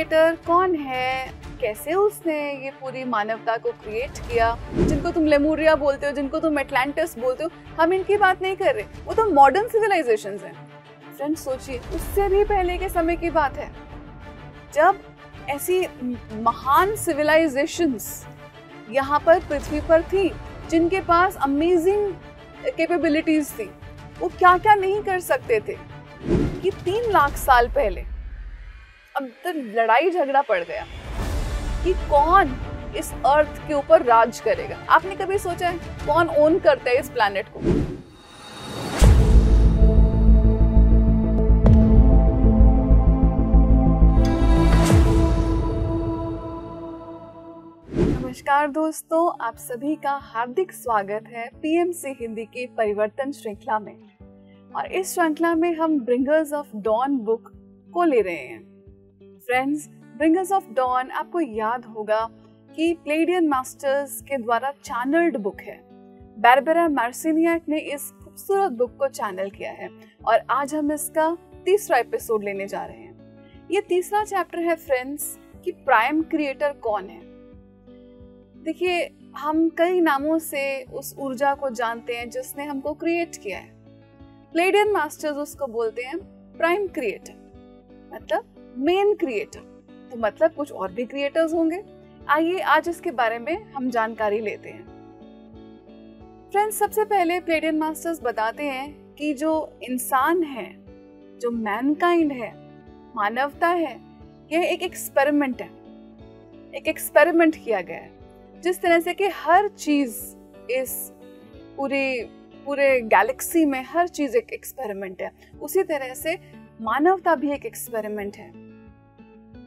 Creator कौन है, कैसे उसने ये पूरी मानवता को क्रिएट किया। जिनको तुम लेमुरिया बोलते हो, जिनको तुम एटलांटिस बोलते हो, हम इनकी बात नहीं कर रहे, वो तो मॉडर्न सिविलाइजेशंस हैं। फ्रेंड्स सोचिए, उससे भी पहले के समय की बात है जब ऐसी महान सिविलाइजेशंस यहाँ पर पृथ्वी पर थी जिनके पास अमेजिंग कैपेबिलिटीज थी। वो क्या क्या नहीं कर सकते थे कि 3 लाख साल पहले अब तो लड़ाई झगड़ा पड़ गया कि कौन इस अर्थ के ऊपर राज करेगा। आपने कभी सोचा है कौन ओन करता है इस प्लैनेट को? नमस्कार दोस्तों, आप सभी का हार्दिक स्वागत है पीएमसी हिंदी की परिवर्तन श्रृंखला में। और इस श्रृंखला में हम ब्रिंगर्स ऑफ डॉन बुक को ले रहे हैं। फ्रेंड्स, ब्रिंगर्स ऑफ डॉन आपको याद होगा कि प्लेडियन मास्टर्स के द्वारा चैनल्ड बुक है। बारबरा मार्सिनियाक ने इस खूबसूरत बुक को चैनल किया है और आज हम इसका तीसरा एपिसोड लेने जा रहे हैं। ये तीसरा चैप्टर है फ्रेंड्स कि प्राइम क्रिएटर कौन है। देखिए, हम कई नामों से उस ऊर्जा को जानते हैं जिसने हमको क्रिएट किया है। प्लेडियन मास्टर्स उसको बोलते हैं प्राइम क्रिएटर, मतलब मेन क्रिएटर। तो मतलब कुछ और भी क्रिएटर्स होंगे। आइए आज इसके बारे में हम जानकारी लेते हैं। फ्रेंड्स, सबसे पहले प्लेडियन मास्टर्स बताते हैं कि जो इंसान है, जो मैनकाइंड है, मानवता है, यह एक एक्सपेरिमेंट है। एक एक्सपेरिमेंट किया गया है। जिस तरह से कि हर चीज इस पूरे गैलेक्सी में हर चीज एक एक्सपेरिमेंट है, उसी तरह से मानवता भी एक एक्सपेरिमेंट है।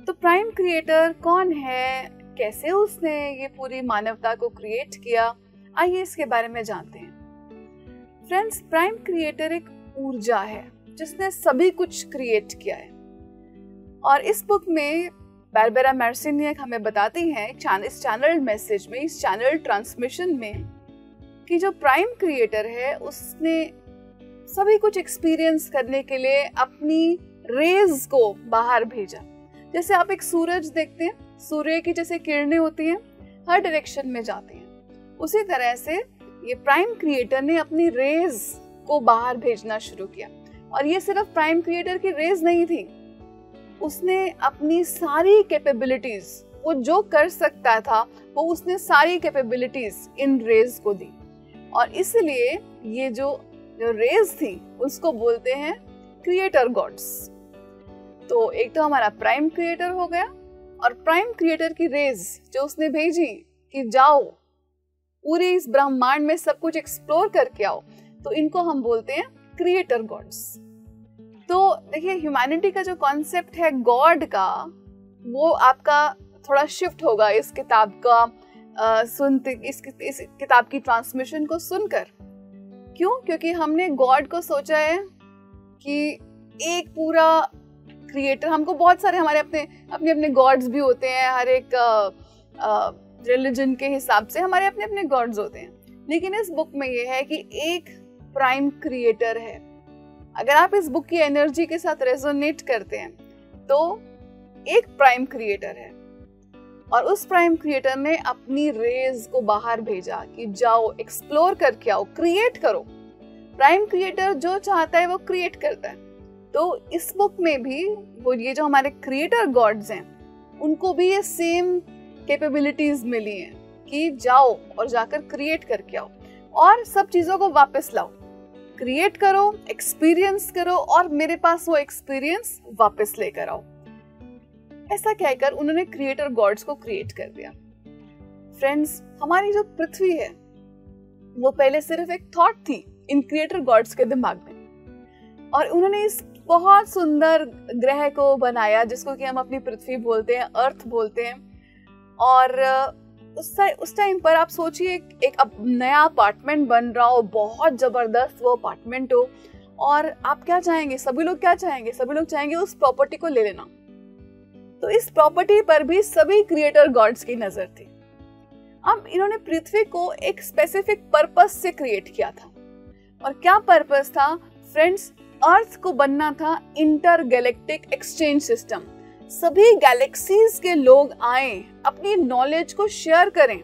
तो प्राइम क्रिएटर कौन है, कैसे उसने ये पूरी मानवता को क्रिएट किया, आइए इसके बारे में जानते हैं। फ्रेंड्स, प्राइम क्रिएटर एक ऊर्जा है जिसने सभी कुछ क्रिएट किया है। और इस बुक में बारबरा मार्सिनियाक हमें बताती हैं इस चैनल मैसेज में, इस चैनल ट्रांसमिशन में, कि जो प्राइम क्रिएटर है उसने सभी कुछ एक्सपीरियंस करने के लिए अपनी रेज को बाहर भेजा। जैसे आप एक सूरज देखते हैं, सूर्य की जैसे किरणें होती हैं, हर डायरेक्शन में जाती हैं, उसी तरह से ये प्राइम क्रिएटर ने अपनी रेज को बाहर भेजना शुरू किया। और ये सिर्फ प्राइम क्रिएटर की रेज नहीं थी, उसने अपनी सारी कैपेबिलिटीज, वो जो कर सकता था वो उसने सारी कैपेबिलिटीज इन रेज को दी। और इसलिए ये जो रेज थी उसको बोलते हैं क्रिएटर गॉड्स। तो एक तो हमारा प्राइम क्रिएटर हो गया, और प्राइम क्रिएटर की रेज जो उसने भेजी कि जाओ पूरी इस ब्रह्मांड में सब कुछ एक्सप्लोर करके आओ, तो इनको हम बोलते हैं क्रिएटर गॉड्स। तो देखिए, ह्यूमैनिटी का जो कॉन्सेप्ट है गॉड का, वो आपका थोड़ा शिफ्ट होगा इस किताब का सुनते, इस किताब की ट्रांसमिशन को सुनकर। क्यों? क्योंकि हमने गॉड को सोचा है कि एक पूरा क्रिएटर, हमको बहुत सारे हमारे अपने गॉड्स भी होते हैं। हर एक रिलीजन के हिसाब से हमारे अपने अपने गॉड्स होते हैं। लेकिन इस बुक में ये है कि एक प्राइम क्रिएटर है। अगर आप इस बुक की एनर्जी के साथ रेजोनेट करते हैं तो एक प्राइम क्रिएटर है, और उस प्राइम क्रिएटर ने अपनी रेज को बाहर भेजा कि जाओ एक्सप्लोर करके आओ, क्रिएट करो। प्राइम क्रिएटर जो चाहता है वो क्रिएट करता है। तो इस बुक में भी वो ये जो हमारे क्रिएटर गॉड्स हैं, उनको भी ये सेम कैपेबिलिटीज मिली हैं कि जाओ और जाकर क्रिएट करके आओ और सब चीजों को वापस लाओ, क्रिएट करो, एक्सपीरियंस करो, और मेरे पास वो एक्सपीरियंस वापस लेकर आओ। ऐसा कहकर उन्होंने क्रिएटर गॉड्स को क्रिएट कर दिया। फ्रेंड्स, हमारी जो पृथ्वी है वो पहले सिर्फ एक थॉट थी इन क्रिएटर गॉड्स के दिमाग में, और उन्होंने इस बहुत सुंदर ग्रह को बनाया जिसको कि हम अपनी पृथ्वी बोलते हैं, अर्थ बोलते हैं। और उस टाइम पर आप सोचिए, एक नया अपार्टमेंट बन रहा हो, बहुत जबरदस्त वो अपार्टमेंट हो, और आप क्या चाहेंगे? सभी लोग क्या चाहेंगे? सभी लोग चाहेंगे उस प्रॉपर्टी को ले लेना। तो इस प्रॉपर्टी पर भी सभी क्रिएटर गॉड्स की नजर थी। अब इन्होंने पृथ्वी को एक स्पेसिफिक पर्पस से क्रिएट किया था। और क्या पर्पस था फ्रेंड्स? अर्थ को बनना था इंटरगैलेक्टिक एक्सचेंज सिस्टम, सभी गैलेक्सीज के लोग आए, अपनी नॉलेज को शेयर करें,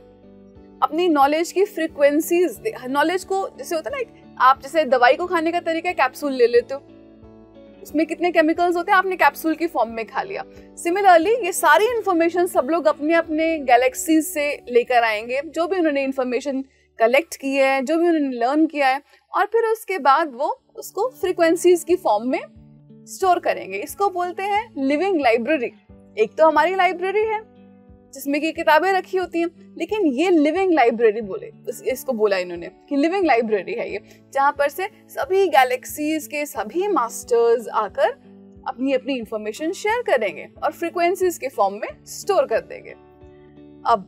अपनी नॉलेज की फ्रीक्वेंसीज, नॉलेज को, जैसे होता है ना, आप जैसे दवाई को खाने का तरीका कैप्सूल ले लेते हो, उसमें कितने केमिकल्स होते हैं, आपने कैप्सूल की फॉर्म में खा लिया। सिमिलरली ये सारी इंफॉर्मेशन सब लोग अपने अपने गैलेक्सीज से लेकर आएंगे, जो भी उन्होंने इंफॉर्मेशन कलेक्ट की है, जो भी उन्होंने लर्न किया है, और फिर उसके बाद वो उसको फ्रीक्वेंसीज की फॉर्म में स्टोर करेंगे। इसको बोलते हैं लिविंग लाइब्रेरी। एक तो हमारी लाइब्रेरी है जिसमें की किताबें रखी होती हैं, लेकिन ये लिविंग लाइब्रेरी बोले, इसको बोला इन्होंने कि लिविंग लाइब्रेरी है ये, जहां पर से सभी गैलेक्सीज के सभी मास्टर्स आकर अपनी अपनी इंफॉर्मेशन शेयर करेंगे और फ्रीक्वेंसीज के फॉर्म में स्टोर कर देंगे। अब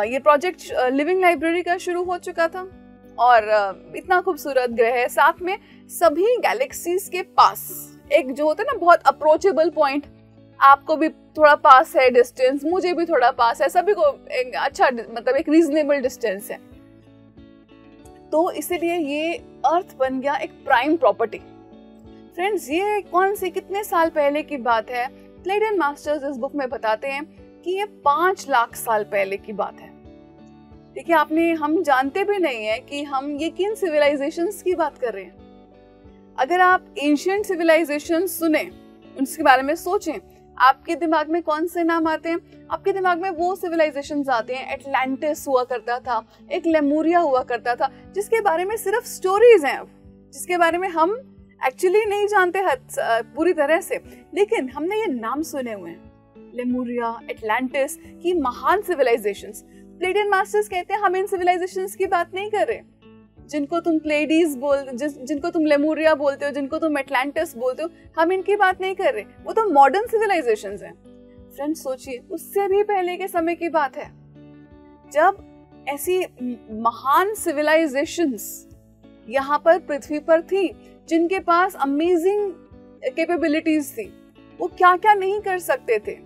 ये प्रोजेक्ट लिविंग लाइब्रेरी का शुरू हो चुका था और इतना खूबसूरत ग्रह है, साथ में सभी गैलेक्सीज के पास एक जो होता है ना बहुत अप्रोचेबल पॉइंट, आपको भी थोड़ा पास है डिस्टेंस, मुझे भी थोड़ा पास है, सभी को एक अच्छा मतलब एक रीजनेबल डिस्टेंस है। तो इसीलिए ये अर्थ बन गया एक प्राइम प्रॉपर्टी। फ्रेंड्स, ये कौन सी कितने साल पहले की बात है? प्लेडियन मास्टर्स इस बुक में बताते हैं कि ये 5 लाख साल पहले की बात है। देखिए, हम जानते भी नहीं है कि हम ये किन सिविलाइजेशंस की बात कर रहे हैं। अगर आप एंशिएंट सिविलाइजेशन सुने, उनके बारे में सोचें, आपके दिमाग में कौन से नाम आते हैं? आपके दिमाग में वो सिविलाइजेशंस आते हैं, एटलांटिस हुआ करता था, एक लेमुरिया हुआ करता था, जिसके बारे में सिर्फ स्टोरीज हैं, जिसके बारे में हम एक्चुअली नहीं जानते पूरी तरह से, लेकिन हमने ये नाम सुने हुए हैं, लेमुरिया, एटलांटिस की महान सिविलाइजेशंस। प्लेडियन मास्टर्स कहते हैं हम इन सिविलाइजेशंस की बात नहीं कर रहे, जिनको तुम प्लेडीज जिनको तुम लेमुरिया बोलते हो, जिनको तुम एटलांटिस बोलते हो, हम इनकी बात नहीं कर रहे, वो तो मॉडर्न सिविलाइजेशंस हैं। फ्रेंड्स, सोचिए, उससे भी पहले के समय की बात है, जब ऐसी महान सिविलाइजेशंस यहाँ पर पृथ्वी पर थी, जिनके पास अमेजिंग कैपेबिलिटीज थी, वो क्या क्या नहीं कर सकते थे।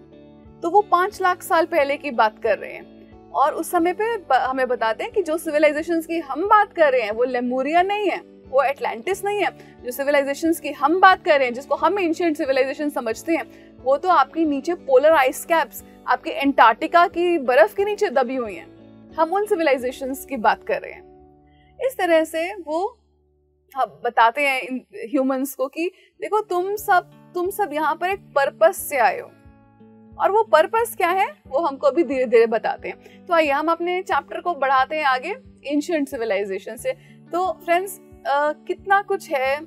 तो वो 5 लाख साल पहले की बात कर रहे हैं, और उस समय पे हमें बताते हैं कि जो सिविलाइजेशंस की हम बात कर रहे हैं वो लेमुरिया नहीं है, वो एटलांटिस नहीं है। जो सिविलाइजेशंस की हम बात कर रहे हैं, जिसको हम एंशिएंट सिविलाइजेशन समझते हैं, वो तो आपके नीचे पोलर आइस कैप्स, आपके एंटार्क्टिका की बर्फ के नीचे दबी हुई हैं। हम उन सिविलाइजेशंस की बात कर रहे हैं। इस तरह से वो बताते हैं ह्यूमंस को कि देखो, तुम सब यहाँ पर एक पर्पस से आए हो, और वो पर्पस क्या है वो हमको अभी धीरे धीरे बताते हैं। तो आइए हम अपने चैप्टर को बढ़ाते हैं आगे एंशिएंट सिविलाइजेशन से। तो फ्रेंड्स, कितना कुछ है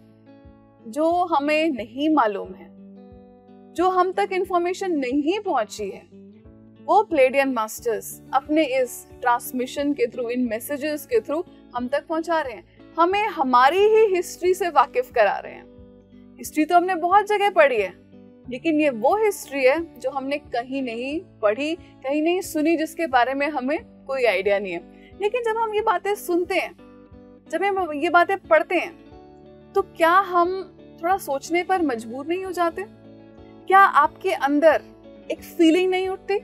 जो हमें नहीं मालूम है, जो हम तक इंफॉर्मेशन नहीं पहुंची है, वो प्लेडियन मास्टर्स अपने इस ट्रांसमिशन के थ्रू, इन मैसेजेस के थ्रू हम तक पहुंचा रहे हैं, हमें हमारी ही हिस्ट्री से वाकिफ करा रहे हैं। हिस्ट्री तो हमने बहुत जगह पढ़ी है, लेकिन ये वो हिस्ट्री है जो हमने कहीं नहीं पढ़ी, कहीं नहीं सुनी, जिसके बारे में हमें कोई आइडिया नहीं है। लेकिन जब हम ये बातें सुनते हैं, जब हम ये बातें पढ़ते हैं, तो क्या हम थोड़ा सोचने पर मजबूर नहीं हो जाते? क्या आपके अंदर एक फीलिंग नहीं उठती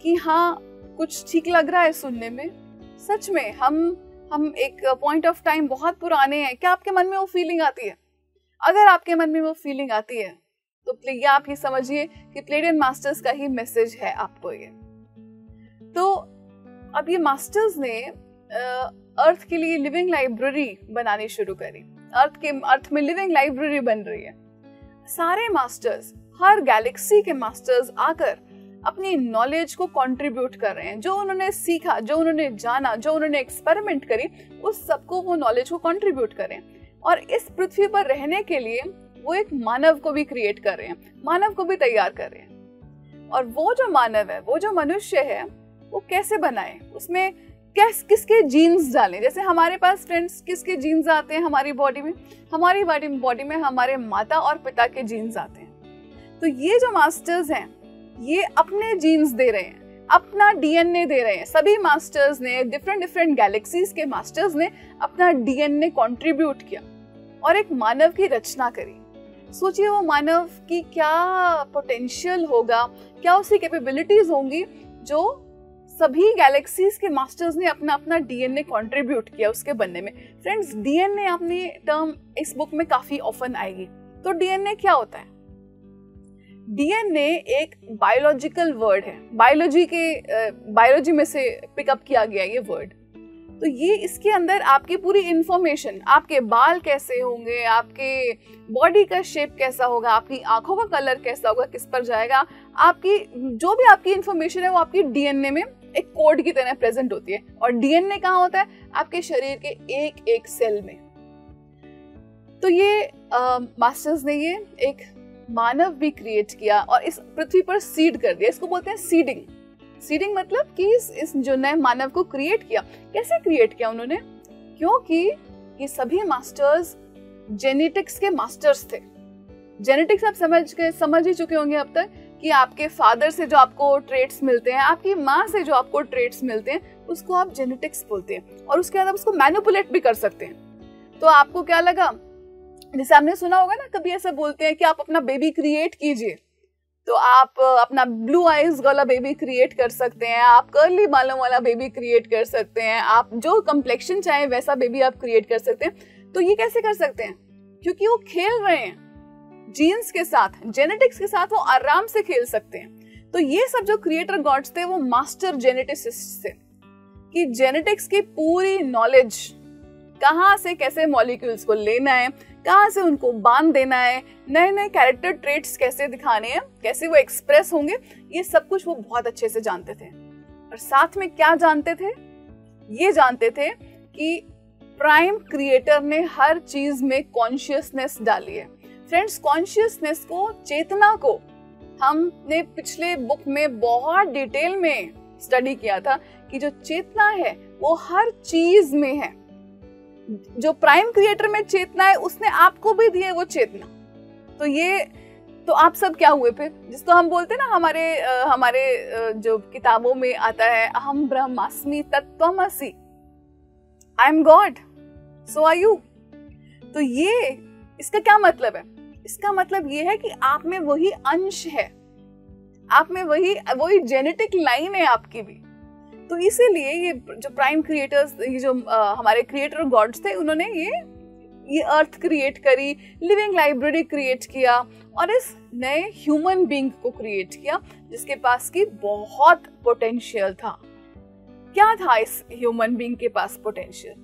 कि हाँ, कुछ ठीक लग रहा है सुनने में? सच में हम एक पॉइंट ऑफ टाइम बहुत पुराने हैं, क्या आपके मन में वो फीलिंग आती है? अगर आपके मन में वो फीलिंग आती है, तो ये आप ही समझिए कि प्लेडियन मास्टर्स का ही मैसेज है आपको ये। तो अब ये मास्टर्स ने अर्थ के लिए लिविंग लाइब्रेरी बनानी शुरू करी। अर्थ में लिविंग लाइब्रेरी बन रही है। सारे मास्टर्स, हर गैलेक्सी के मास्टर्स आकर अपनी नॉलेज को कंट्रीब्यूट कर रहे हैं। जो उन्होंने सीखा, जो उन्होंने जाना, जो उन्होंने एक्सपेरिमेंट करी, उस सबको वो नॉलेज को कंट्रीब्यूट करें। और इस पृथ्वी पर रहने के लिए वो एक मानव को भी क्रिएट कर रहे हैं, मानव को भी तैयार कर रहे हैं। और वो जो मानव है, वो जो मनुष्य है, वो कैसे बनाए, उसमें किसके जीन्स डालें। जैसे हमारे पास फ्रेंड्स किसके जीन्स आते हैं हमारी बॉडी में? हमारी बॉडी में हमारे माता और पिता के जीन्स आते हैं। तो ये जो मास्टर्स हैं, ये अपने जीन्स दे रहे हैं, अपना डीएनए दे रहे हैं। सभी मास्टर्स ने, डिफरेंट गैलेक्सीज के मास्टर्स ने अपना डीएनए कंट्रीब्यूट किया और एक मानव की रचना करी। सोचिए, वो मानव की क्या पोटेंशियल होगा, क्या उसकी कैपेबिलिटीज होंगी, जो सभी गैलेक्सीज के मास्टर्स ने अपना अपना डीएनए कंट्रीब्यूट किया उसके बनने में। फ्रेंड्स, डीएनए आपने टर्म इस बुक में काफी ऑफन आएगी। तो डीएनए क्या होता है? डीएनए एक बायोलॉजिकल वर्ड है, बायोलॉजी में से पिकअप किया गया ये वर्ड। तो ये इसके अंदर आपकी पूरी इंफॉर्मेशन, आपके बाल कैसे होंगे, आपके बॉडी का शेप कैसा होगा, आपकी आंखों का कलर कैसा होगा, किस पर जाएगा, आपकी जो भी आपकी इंफॉर्मेशन है वो आपकी डीएनए में एक कोड की तरह प्रेजेंट होती है। और डीएनए कहाँ होता है? आपके शरीर के एक एक सेल में। तो ये मास्टर्स ने ये एक मानव भी क्रिएट किया और इस पृथ्वी पर सीड कर दिया। इसको बोलते हैं सीडिंग। सीडिंग मतलब कि इस जो नए मानव को क्रिएट किया। कैसे क्रिएट किया उन्होंने? क्योंकि ये सभी मास्टर्स जेनेटिक्स के मास्टर्स थे। जेनेटिक्स आप समझ ही चुके होंगे अब तक कि आपके फादर से जो आपको ट्रेट्स मिलते हैं, आपकी माँ से जो आपको ट्रेट्स मिलते हैं, उसको आप जेनेटिक्स बोलते हैं। और उसके बाद आप उसको मैनिपुलेट भी कर सकते हैं। तो आपको क्या लगा? जैसे आपने सुना होगा ना, कभी ऐसा बोलते हैं कि आप अपना बेबी क्रिएट कीजिए, तो आप अपना ब्लू आईज वाला बेबी क्रिएट कर सकते हैं, आप कर्ली बालों वाला बेबी क्रिएट कर सकते हैं, आप जो कम्प्लेक्शन चाहे वैसा बेबी आप क्रिएट कर सकते हैं। तो ये कैसे कर सकते हैं? क्योंकि वो खेल रहे हैं जीन्स के साथ, जेनेटिक्स के साथ, वो आराम से खेल सकते हैं। तो ये सब जो क्रिएटर गॉड्स थे वो मास्टर जेनेटिसिस्ट थे, कि जेनेटिक्स की पूरी नॉलेज, कहाँ से कैसे मॉलिक्यूल्स को लेना है, कहाँ से उनको बांध देना है, नए नए कैरेक्टर ट्रेट्स कैसे दिखाने हैं, कैसे वो एक्सप्रेस होंगे, ये सब कुछ वो बहुत अच्छे से जानते थे। और साथ में क्या जानते थे? ये जानते थे कि प्राइम क्रिएटर ने हर चीज में कॉन्शियसनेस डाली है। फ्रेंड्स, कॉन्शियसनेस को, चेतना को हमने पिछले बुक में बहुत डिटेल में स्टडी किया था कि जो चेतना है वो हर चीज में है। जो प्राइम क्रिएटर में चेतना है उसने आपको भी दी है वो चेतना। तो आप सब क्या हुए फिर? जिसको हम बोलते हैं ना, हमारे जो किताबों में आता है, अहम ब्रह्मास्मि तत्त्वमसि, I am God, so are you. तो ये इसका क्या मतलब है? इसका मतलब ये है कि आप में वही अंश है, आप में वही जेनेटिक लाइन है आपकी भी। तो इसीलिए ये जो प्राइम क्रिएटर्स, ये जो हमारे क्रिएटर गॉड्स थे, उन्होंने ये अर्थ क्रिएट करी, लिविंग लाइब्रेरी क्रिएट किया और इस नए ह्यूमन बीइंग को क्रिएट किया जिसके पास की बहुत पोटेंशियल था। क्या था इस ह्यूमन बीइंग के पास पोटेंशियल?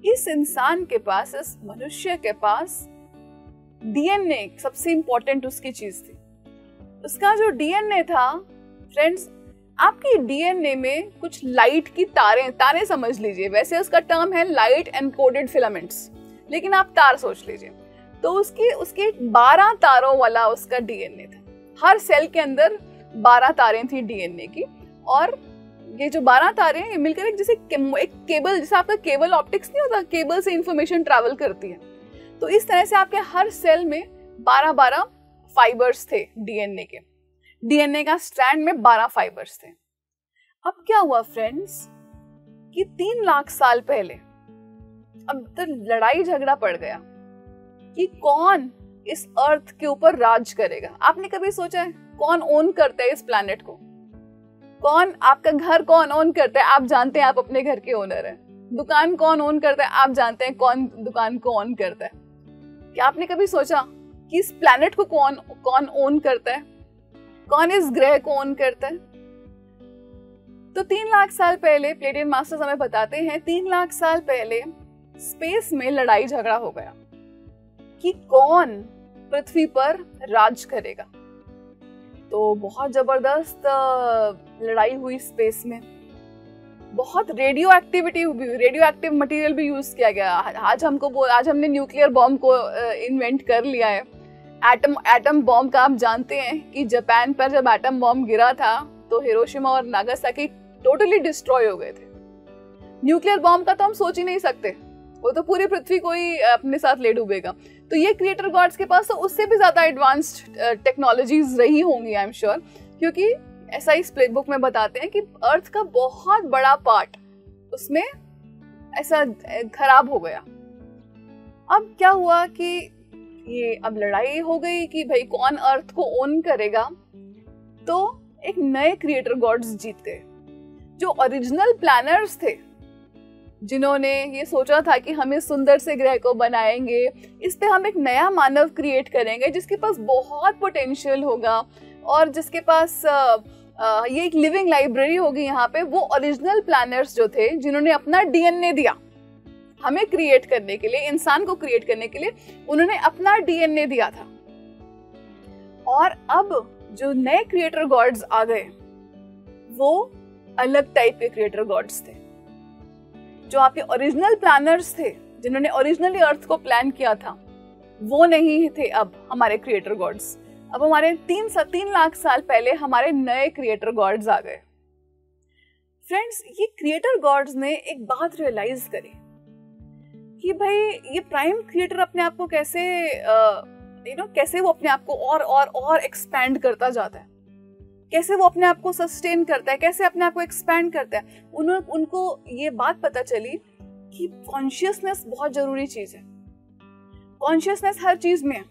इस इंसान के पास, इस मनुष्य के पास डीएनए सबसे इंपॉर्टेंट उसकी चीज थी। उसका जो डीएनए था फ्रेंड्स, आपकी डीएनए में कुछ लाइट की तारें समझ लीजिए, वैसे उसका टर्म है लाइट एनकोडेड फिलामेंट्स, लेकिन आप तार सोच लीजिए। तो उसके 12 तारों वाला उसका डीएनए था। हर सेल के अंदर 12 तारें थी डीएनए की, और ये जो 12 तारें ये मिलकर एक केबल, जैसे आपका केबल ऑप्टिक्स नहीं होता, केबल से इंफॉर्मेशन ट्रैवल करती है। तो इस तरह से आपके हर सेल में 12 फाइबर्स थे डीएनए के। डीएनए का स्ट्रैंड में 12 फाइबर्स थे। अब क्या हुआ फ्रेंड्स कि 3 लाख साल पहले अब तो लड़ाई झगड़ा पड़ गया कि कौन इस अर्थ के ऊपर राज करेगा। आपने कभी सोचा है कौन ओन करता है इस प्लैनेट को? कौन, आपका घर कौन ओन करता है? आप जानते हैं आप अपने घर के ओनर हैं। दुकान कौन ओन करता है? आप जानते हैं कौन दुकान को ओन करता है। क्या आपने कभी सोचा कि इस प्लैनेट को कौन ओन करता है? कौन इस ग्रह को ओन करता है? तो 3 लाख साल पहले प्लेटियन मास्टर्स हमें बताते हैं, 3 लाख साल पहले स्पेस में लड़ाई झगड़ा हो गया कि कौन पृथ्वी पर राज करेगा। तो बहुत जबरदस्त लड़ाई हुई स्पेस में, बहुत रेडियो एक्टिव मटेरियल भी यूज किया गया। आज हमने न्यूक्लियर बॉम्ब को इन्वेंट कर लिया है। एटम बॉम्ब का आप जानते हैं कि जापान पर जब एटम बॉम्ब गिरा था तो हिरोशिमा और नागासाकी टोटली डिस्ट्रॉय हो गए थे। न्यूक्लियर बॉम्ब का तो हम सोच ही नहीं सकते, वो तो पूरी पृथ्वी को ही अपने साथ ले डूबेगा। तो ये क्रिएटर गॉड्स के पास तो उससे भी ज्यादा एडवांस्ड टेक्नोलॉजीज रही होंगी, आई एम श्योर, क्योंकि ऐसा इस प्ले बुक में बताते हैं कि अर्थ का बहुत बड़ा पार्ट उसमें ऐसा खराब हो गया। अब क्या हुआ कि ये अब लड़ाई हो गई कि भाई कौन अर्थ को ओन करेगा। तो एक नए क्रिएटर गॉड्स जीत गए। जो ओरिजिनल प्लानर्स थे, जिन्होंने ये सोचा था कि हम इस सुंदर से ग्रह को बनाएंगे, इस पे हम एक नया मानव क्रिएट करेंगे जिसके पास बहुत पोटेंशियल होगा और जिसके पास ये एक लिविंग लाइब्रेरी होगी यहाँ पे। वो ओरिजिनल प्लानर्स जो थे, जिन्होंने अपना डीएनए दिया हमें क्रिएट करने के लिए, इंसान को क्रिएट करने के लिए, उन्होंने अपना डीएनए दिया था। और अब जो नए क्रिएटर गॉड्स आ गए वो अलग टाइप के क्रिएटर गॉड्स थे। जो आपके ओरिजिनल प्लानर्स थे, जिन्होंने ओरिजिनली अर्थ को प्लान किया था, वो नहीं थे अब हमारे क्रिएटर गॉड्स। अब हमारे 3 लाख साल पहले हमारे नए क्रिएटर गॉड्स आ गए। फ्रेंड्स, ये क्रिएटर गॉड्स ने एक बात रियलाइज करी कि भाई ये प्राइम क्रिएटर अपने आप को कैसे कैसे वो अपने आप को और एक्सपैंड करता जाता है, कैसे वो अपने आप को सस्टेन करता है, कैसे अपने आप को एक्सपैंड करता है। उनको ये बात पता चली कि कॉन्शियसनेस बहुत जरूरी चीज है। कॉन्शियसनेस हर चीज में है,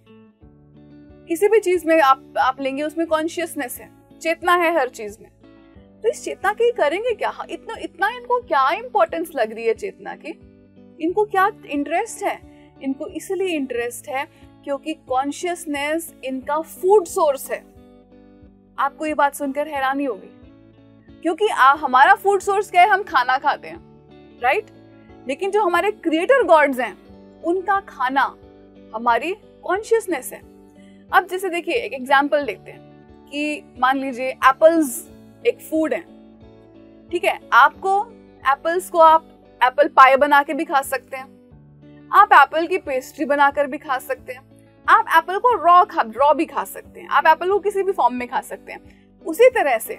किसी भी चीज में आप लेंगे उसमें कॉन्शियसनेस है, चेतना है हर चीज में। तो इस चेतना की करेंगे क्या? इतना इनको क्या इंपॉर्टेंस लग रही है चेतना की? इनको क्या इंटरेस्ट है? इनको इसलिए इंटरेस्ट है क्योंकि कॉन्शियसनेस इनका फूड सोर्स है। आपको ये बात सुनकर हैरानी होगी, क्योंकि हमारा फूड सोर्स क्या है? हम खाना खाते हैं, राइट? लेकिन जो हमारे क्रिएटर गॉड्स हैं, उनका खाना हमारी कॉन्शियसनेस है। अब जैसे देखिए, एक एग्जांपल देखते हैं कि मान लीजिए एप्पल्स एक फूड है, ठीक है? एप्पल्स को आप एप्पल पाई बना के भी खा सकते हैं, आप एप्पल की पेस्ट्री बनाकर भी खा सकते हैं, आप एप्पल को रॉ भी खा सकते हैं, आप एप्पल को किसी भी फॉर्म में खा सकते हैं। उसी तरह से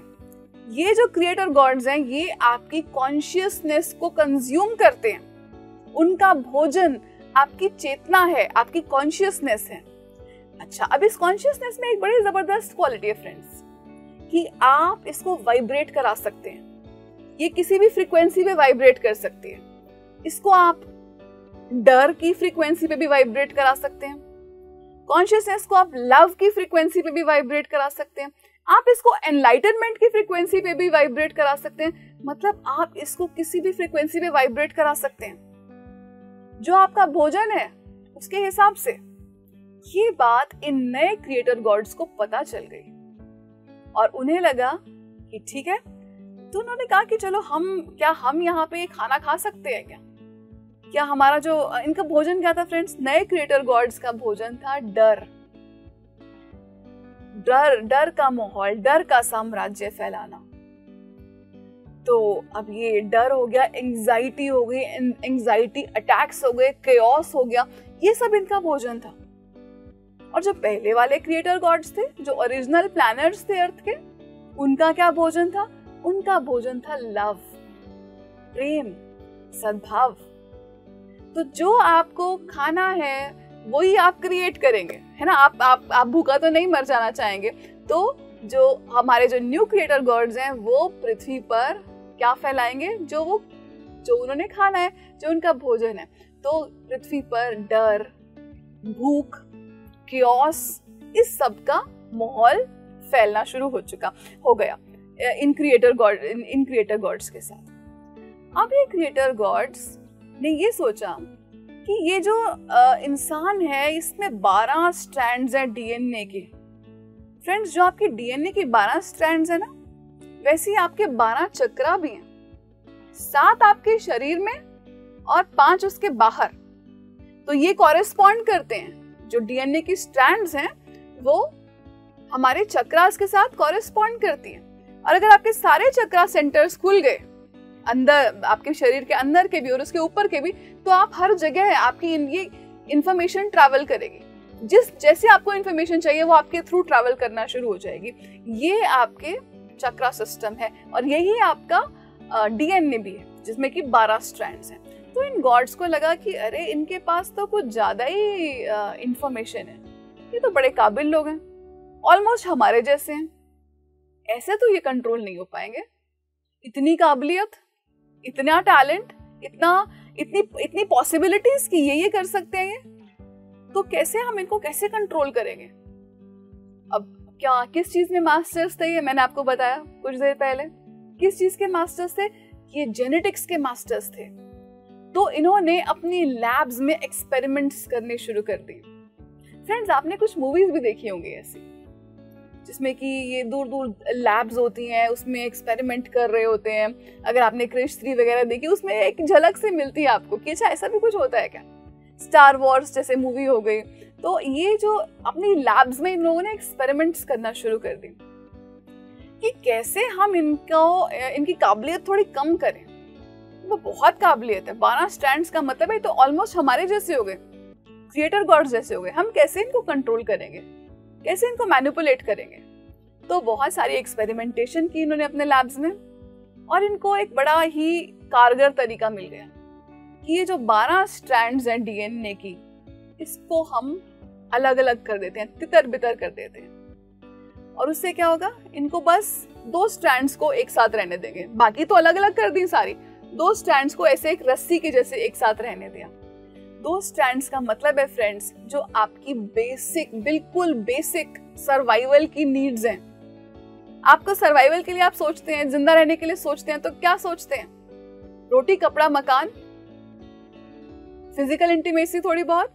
ये जो क्रिएटर गॉड्स हैं, ये आपकी कॉन्शियसनेस को कंज्यूम करते हैं। उनका भोजन आपकी चेतना है, आपकी कॉन्शियसनेस है। अच्छा, अब इस कॉन्शियसनेस में एक बड़ी जबरदस्त क्वालिटी है फ्रेंड्स, कि आप इसको वाइब्रेट करा सकते हैं। ये किसी भी फ्रीक्वेंसी पे वाइब्रेट कर सकती है। इसको आप डर की फ्रीक्वेंसी पे भी वाइब्रेट करा सकते हैं, कॉन्शियसनेस को आप लव की फ्रीक्वेंसी पे भी वाइब्रेट करा सकते हैं, आप इसको एनलाइटनमेंट की फ्रीक्वेंसी पे भी वाइब्रेट करा सकते हैं। मतलब आप इसको किसी भी फ्रीक्वेंसी पे वाइब्रेट करा सकते हैं, जो आपका भोजन है उसके हिसाब से। ये बात इन नए क्रिएटर गॉड्स को पता चल गई और उन्हें लगा कि ठीक है। तो उन्होंने कहा कि चलो हम यहाँ पे खाना खा सकते हैं क्या हमारा जो इनका भोजन क्या था फ्रेंड्स? नए क्रिएटर गॉड्स का भोजन था डर का माहौल, डर का साम्राज्य फैलाना। तो अब ये डर हो गया, एंजाइटी हो गई, एंजाइटी अटैक्स हो गए, केओस हो गया, ये सब इनका भोजन था। और जो पहले वाले क्रिएटर गॉड्स थे, जो ओरिजिनल प्लैनर्स थे अर्थ के, उनका क्या भोजन था? उनका भोजन था लव, प्रेम, सद्भाव। तो जो आपको खाना है वही आप क्रिएट करेंगे, है ना? आप भूखा तो नहीं मर जाना चाहेंगे। तो जो हमारे जो न्यू क्रिएटर गॉड्स हैं, वो पृथ्वी पर क्या फैलाएंगे? जो उन्होंने खाना है, जो उनका भोजन है। तो पृथ्वी पर डर, भूख, कियोस, इस सब का माहौल फैलना शुरू हो गया इन क्रिएटर गॉड्स के साथ। अब ये क्रिएटर गॉड्स ने ये सोचा कि ये जो इंसान है, इसमें 12 स्ट्रैंड्स हैं डीएनए के। फ्रेंड्स, जो आपके डीएनए के 12 स्ट्रैंड्स है ना, वैसे ही आपके 12 चक्रा भी हैं। 7 आपके शरीर में और 5 उसके बाहर। तो ये कॉरेस्पॉन्ड करते हैं, जो डीएनए की स्ट्रैंड्स हैं वो हमारे चक्रास के साथ कॉरेस्पॉन्ड करती हैं। और अगर आपके सारे चक्रा सेंटर्स खुल गए, अंदर आपके शरीर के अंदर के भी और उसके ऊपर के भी, तो आप हर जगह आपकी ये इंफॉर्मेशन ट्रैवल करेगी। जैसे आपको इंफॉर्मेशन चाहिए वो आपके थ्रू ट्रैवल करना शुरू हो जाएगी। ये आपके चक्रा सिस्टम है और यही आपका डीएनए भी है, जिसमें कि 12 स्ट्रैंड्स हैं। तो इन गॉड्स को लगा कि अरे इनके पास तो कुछ ज्यादा ही इंफॉर्मेशन है, ये तो बड़े काबिल लोग हैं, ऑलमोस्ट हमारे जैसे हैं, ऐसे तो ये कंट्रोल नहीं हो पाएंगे। इतनी काबिलियत, इतना टैलेंट, इतनी पॉसिबिलिटीज की ये कर सकते हैं, ये तो कैसे हम इनको कैसे कंट्रोल करेंगे? अब किस चीज में मास्टर्स थे? ये मैंने आपको बताया कुछ देर पहले। किस चीज के मास्टर्स थे? ये जेनेटिक्स के मास्टर्स थे। तो इन्होंने अपनी लैब्स में एक्सपेरिमेंट्स करने शुरू कर दिए। फ्रेंड्स, आपने कुछ मूवीज भी देखी होंगी ऐसी, जिसमें कि ये दूर दूर लैब्स होती हैं, उसमें एक्सपेरिमेंट कर रहे होते हैं। अगर आपने क्रिश 3 वगैरह देखी, उसमें एक झलक से मिलती है आपको कि अच्छा ऐसा भी कुछ होता है क्या। स्टार वॉर्स जैसे मूवी हो गई। तो ये जो अपनी लैब्स में इन लोगों ने एक्सपेरिमेंट्स करना शुरू कर दी कि कैसे हम इनकी काबिलियत थोड़ी कम करें। वो बहुत काबिलियत है, 12 स्ट्रैंड्स का मतलब है तो ऑलमोस्ट हमारे जैसे हो गए, क्रिएटर गॉड्स जैसे हो गए। हम कैसे इनको कंट्रोल करेंगे, कैसे इनको मैनिपुलेट करेंगे। तो बहुत सारी एक्सपेरिमेंटेशन की इन्होंने अपने लैब्स में, और इनको एक बड़ा ही कारगर तरीका मिल गया कि ये जो 12 स्ट्रैंड्स हैं डीएनए की, इसको हम अलग अलग कर देते हैं, तितर बितर कर देते हैं। और उससे क्या होगा, इनको बस 2 स्ट्रैंड्स को एक साथ रहने देंगे। बाकी तो अलग अलग कर दी सारी, 2 स्ट्रैंड्स को ऐसे एक रस्सी के जैसे एक साथ रहने दिया। 2 स्ट्रैंड्स का मतलब है फ्रेंड्स, जो आपकी बिल्कुल बेसिक सर्वाइवल की नीड्स हैं। आपको सर्वाइवल के लिए आप सोचते हैं, जिंदा रहने के लिए सोचते हैं, तो क्या सोचते हैं? रोटी, कपड़ा, मकान, फिजिकल इंटीमेसी थोड़ी बहुत,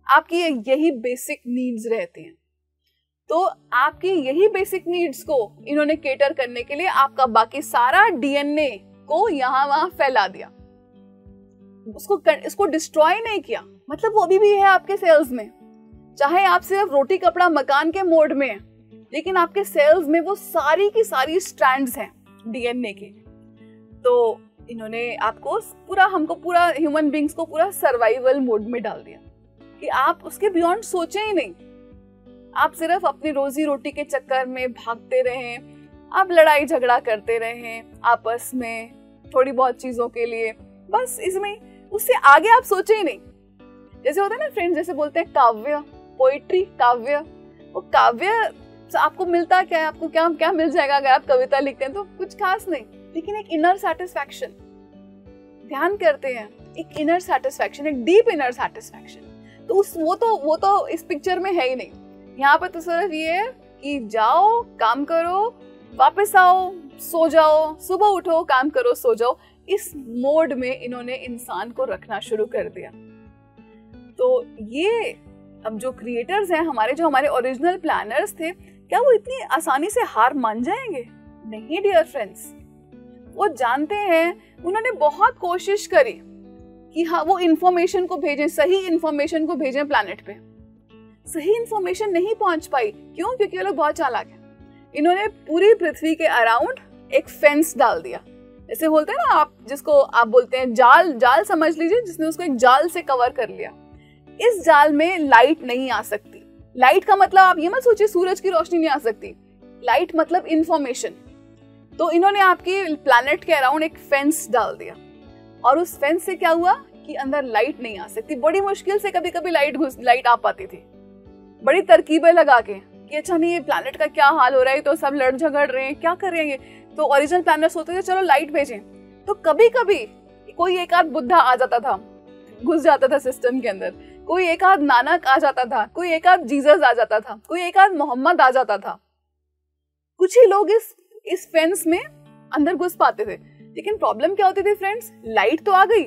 आपकी यही बेसिक नीड्स रहती हैं। तो आपकी यही बेसिक नीड्स को इन्होंने केटर करने के लिए आपका बाकी सारा डीएनए को यहां वहां फैला दिया, इसको डिस्ट्रॉय नहीं किया। मतलब वो अभी भी है आपके सेल्स में, चाहे आप सिर्फ रोटी, कपड़ा, मकान के मोड में हैं, लेकिन आपके सेल्स में वो सारी की सारी स्ट्रैंड्स हैं डीएनए के। तो इन्होंने हमको पूरा ह्यूमन बींग्स को पूरा सर्वाइवल मोड में डाल दिया कि आप उसके बियॉन्ड सोचे ही नहीं। आप सिर्फ अपनी रोजी रोटी के चक्कर में भागते रहें, आप लड़ाई झगड़ा करते रहें आपस में थोड़ी बहुत चीजों के लिए, बस इसमें, उससे आगे आप सोचे ही नहीं। जैसे होता है ना फ्रेंड्स, जैसे बोलते हैं काव्य, पोइट्री, काव्य। वो काव्य आपको मिलता क्या है, आपको क्या क्या मिल जाएगा अगर आप कविता लिखते हैं? तो कुछ खास नहीं, लेकिन एक इनर सेटिस्फैक्शन, ध्यान करते हैं, एक इनर सेटिस्फैक्शन, एक डीप इनर सेटिस्फैक्शन। तो वो तो इस पिक्चर में है ही नहीं। यहाँ पे तो सिर्फ ये है कि जाओ, काम करो, वापस आओ, सो जाओ, सुबह उठो, काम करो, सो जाओ। इस मोड में इन्होंने इंसान को रखना शुरू कर दिया। तो ये अब जो क्रिएटर्स हैं हमारे, जो हमारे ओरिजिनल प्लानर्स थे, क्या वो इतनी आसानी से हार मान जाएंगे? नहीं डियर फ्रेंड्स, वो जानते हैं, उन्होंने बहुत कोशिश करी कि हाँ वो इंफॉर्मेशन को भेजें, सही इंफॉर्मेशन को भेजें प्लैनेट पे। सही इंफॉर्मेशन नहीं पहुंच पाई। क्यों? क्योंकि वो लोग बहुत चालाक हैं। इन्होंने पूरी पृथ्वी के अराउंड एक फेंस डाल दिया। जैसे बोलते हैं ना, आप जिसको आप बोलते हैं जाल समझ लीजिए, जिसने उसको एक जाल से कवर कर लिया। इस जाल में लाइट नहीं आ सकती। लाइट का मतलब आप ये मत सोचिए सूरज की रोशनी नहीं आ सकती। लाइट मतलब इंफॉर्मेशन। तो इन्होंने आपकी प्लैनेट के अराउंड एक फेंस डाल दिया, और उस फेंस से क्या हुआ कि अंदर लाइट नहीं आ सकती। बड़ी मुश्किल से कभी कभी लाइट आ पाती थी, बड़ी तरकीबें लगा के कि अच्छा नहीं, ये प्लैनेट का क्या हाल हो रहा है, तो सब लड़ झगड़ रहे हैं, क्या कर रहे हैं ये। तो ओरिजिनल प्लैनर्स होते थे, चलो लाइट भेजें। तो कभी कभी कोई एक आध बुद्धा आ जाता था, घुस जाता था सिस्टम के अंदर, कोई एक आध नानक आ जाता था, कोई एक आध जीसस आ जाता था, कोई एक आध मोहम्मद आ जाता था। कुछ ही लोग इस फेंस में अंदर घुस पाते थे। लेकिन प्रॉब्लम क्या होती थी फ्रेंड्स, लाइट तो आ गई,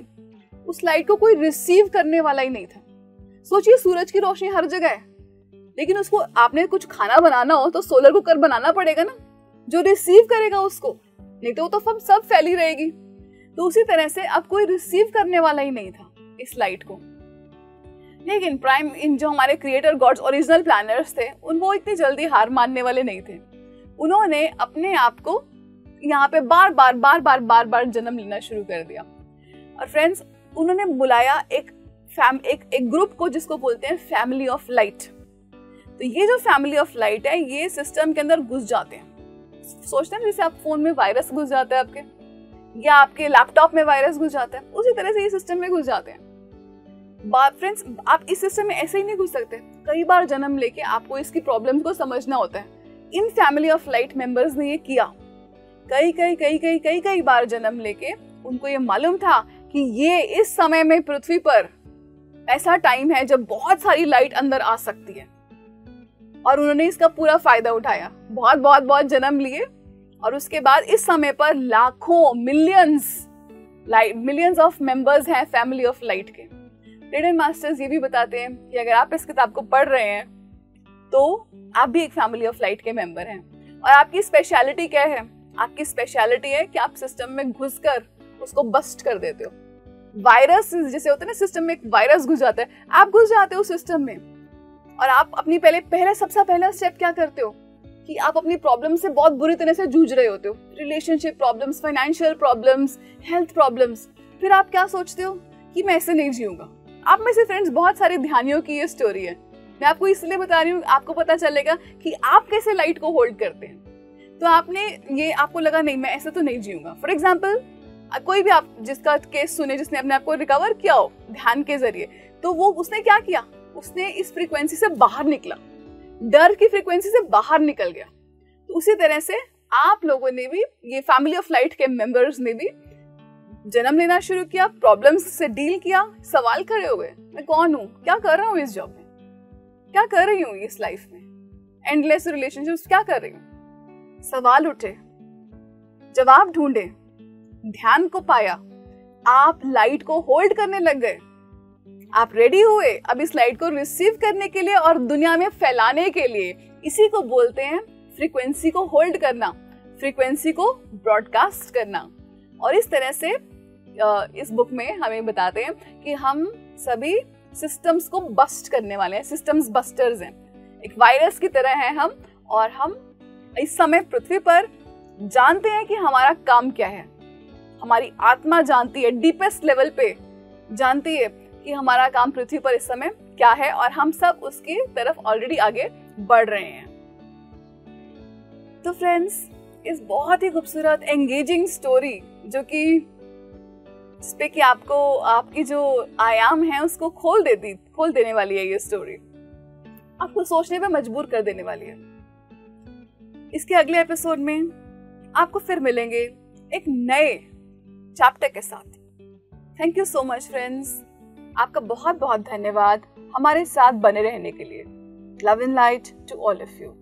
उस लाइट को कोई रिसीव करने वाला ही नहीं था। सोचिए सूरज की रोशनी हर जगह है, लेकिन उसको आपने कुछ खाना बनाना हो तो सोलर कुकर बनाना पड़ेगा ना, जो रिसीव करेगा उसको, नहीं तो वो तो सब फैली रहेगी। तो उसी तरह से अब कोई रिसीव करने वाला ही नहीं था इस लाइट को। लेकिन जो हमारे क्रिएटर गॉड्स, ओरिजिनल प्लानर्स थे, वो इतनी जल्दी हार मानने वाले नहीं थे। उन्होंने अपने आप को यहाँ पे बार बार जन्म लेना शुरू कर दिया। और फ्रेंड्स, उन्होंने बुलाया एक ग्रुप को, जिसको बोलते हैं फैमिली ऑफ लाइट। तो ये जो फैमिली ऑफ लाइट है, ये सिस्टम के अंदर घुस जाते हैं। सोचते हैं जैसे आप फोन में वायरस घुस जाता है आपके, या आपके लैपटॉप में वायरस घुस जाता है, उसी तरह से ये सिस्टम में घुस जाते हैं। फ्रेंड्स, आप इस सिस्टम में ऐसे ही नहीं घुस सकते। कई बार जन्म लेके आपको इसकी प्रॉब्लम्स को समझना होता है। In family of light members ने ये किया। कई बार जन्म लेके उनको ये मालूम था कि ये इस समय में पृथ्वी पर ऐसा टाइम है जब बहुत सारी लाइट अंदर आ सकती है, और उन्होंने इसका पूरा फायदा उठाया। बहुत जन्म लिए, और उसके बाद इस समय पर लाखों, millions light, millions of members हैं फैमिली ऑफ लाइट के। रिडन मास्टर्स ये भी बताते हैं कि अगर आप इस किताब को पढ़ रहे हैं तो आप भी एक फैमिली ऑफ लाइट के मेंबर हैं। और आपकी स्पेशलिटी क्या है? आपकी स्पेशलिटी है कि आप सिस्टम में घुसकर उसको बस्ट कर देते हो। वायरस जैसे होता है ना, सिस्टम में एक वायरस घुस जाता है, आप घुस जाते हो सिस्टम में और आप अपनी सबसे पहला स्टेप क्या करते हो कि आप अपनी प्रॉब्लम से बहुत बुरी तरह से जूझ रहे होते हो, relationship problems, financial problems, health problems. फिर आप क्या सोचते हो कि मैं ऐसे नहीं जीऊंगा। आप में से फ्रेंड्स बहुत सारे ध्यानियों की ये स्टोरी है, मैं आपको इसलिए बता रही हूँ, आपको पता चलेगा कि आप कैसे लाइट को होल्ड करते हैं। तो आपको लगा नहीं मैं ऐसे तो नहीं जीऊंगा। फॉर एग्जाम्पल कोई भी आप जिसका केस सुने जिसने अपने आप को रिकवर किया हो ध्यान के जरिए, तो वो उसने क्या किया, उसने इस फ्रीक्वेंसी से बाहर निकला, डर की फ्रीक्वेंसी से बाहर निकल गया। तो उसी तरह से आप लोगों ने भी, ये फैमिली ऑफ लाइट के मेंबर्स ने भी जन्म लेना शुरू किया, प्रॉब्लम्स से डील किया, सवाल खड़े हो गए, मैं कौन हूँ, क्या कर रहा हूँ इस जॉब में, क्या कर रही हूँ इस लाइफ में, एंडलेस रिलेशनशिप्स क्या कर रही हूँ। सवाल उठे, जवाब ढूंढे, ध्यान को पाया, आप लाइट को होल्ड करने लग गए। आप रेडी हुए अब इस लाइट को रिसीव करने के लिए और दुनिया में फैलाने के लिए। इसी को बोलते हैं फ्रीक्वेंसी को होल्ड करना, फ्रीक्वेंसी को ब्रॉडकास्ट करना। और इस तरह से इस बुक में हमें बताते हैं कि हम सभी सिस्टम्स को बस्ट करने वाले हैं, सिस्टम्स बस्टर्स हैं, एक वायरस की तरह हैं हम। और हम इस समय पृथ्वी पर जानते हैं कि हमारा काम क्या है, हमारी आत्मा जानती है, डीपेस्ट लेवल पे जानती है कि हमारा काम पृथ्वी पर इस समय क्या है, और हम सब उसकी तरफ ऑलरेडी आगे बढ़ रहे हैं। तो फ्रेंड्स, इस बहुत ही खूबसूरत एंगेजिंग स्टोरी जो कि इस पे कि आपको आपकी जो आयाम है उसको खोल देने वाली है, ये स्टोरी आपको सोचने पे मजबूर कर देने वाली है। इसके अगले एपिसोड में आपको फिर मिलेंगे एक नए चैप्टर के साथ। Thank you so much friends, आपका बहुत बहुत धन्यवाद हमारे साथ बने रहने के लिए। Love and light to all of you.